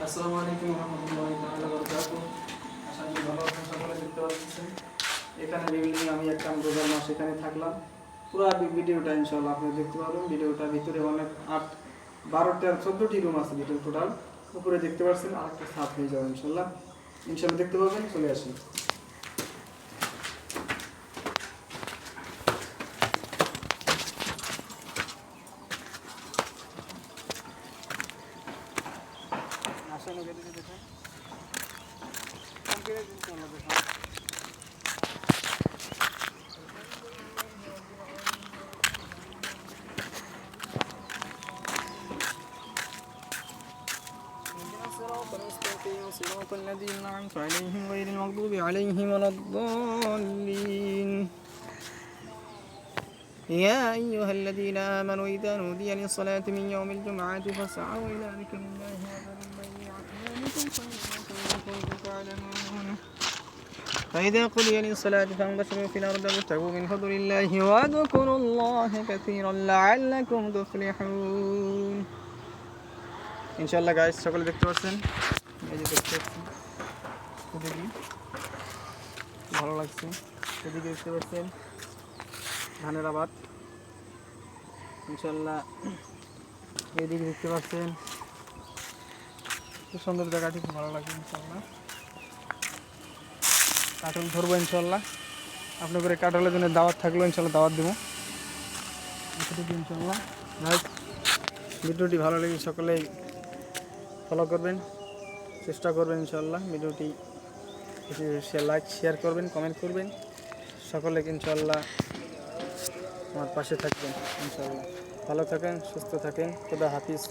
আসসালামু আলাইকুম রহমতুল্লাহি তাআলা বারাকাতুহু। আশা করি ভালো আছেন সকলে। দেখতে পাচ্ছেন এখানে বিল্ডিং আমি একটা রোজার মাস এখানে থাকলাম। পুরো ভিডিওটা ইনশাআল্লাহ আপনি দেখতে পাবেন। ভিডিওটা ভিতরে অনেক 12-14টি রুম আছে ভিতরে টোটাল। উপরে দেখতে পাচ্ছেন আরেকটা ছাদ হয়ে যাবে ইনশাআল্লাহ। দেখতে পাবেন। চলে আসেন। আসলে দেখেন কমপ্লিট ইনশাআল্লাহ দেখেন। صراط الذين أنعمت عليهم غير المغضوب عليهم ولا الضالين. يا أيها الذين آمنوا إذا نودي للصلاة من يوم الجمعة فاسعوا إلى ذكر الله وذروا البيع ذلكم خير لكم إن كنتم تعلمون. فإذا قضي للصلاة فانتشروا في الأرض وابتغوا من فضل الله واذكروا الله كثيرا لعلكم تفلحون. ইনশাআল্লাহ গাইস সকলে দেখতে পাচ্ছেন, এই যে দেখতে পাচ্ছেন এদিকে ভালো লাগছে। এদিকে দেখতে পাচ্ছেন ধানের আবাদ ইনশাআল্লাহ। এদিকে দেখতে পাচ্ছেন খুব সুন্দর জায়গাটি, খুব ভালো লাগছে ইনশাআল্লাহ। কাঁঠাল ধরবো ইনশাআল্লাহ। আপনাদের কাঁঠালের জন্য দাওয়াত থাকলো, ইনশাআল্লাহ দাওয়াত দেবো ইনশাআল্লাহ। গাইস ভিডিওটি ভালো লাগে সকলেই ফলো করবেন, চেষ্টা করবেন ইনশাআল্লাহ। ভিডিওটি লাইক শেয়ার করবেন, কমেন্ট করবেন। সকলে ইনশাআল্লাহ আমার পাশে থাকবেন ইনশাআল্লাহ। ভালো থাকেন, সুস্থ থাকেন। খোদা হাফিজ।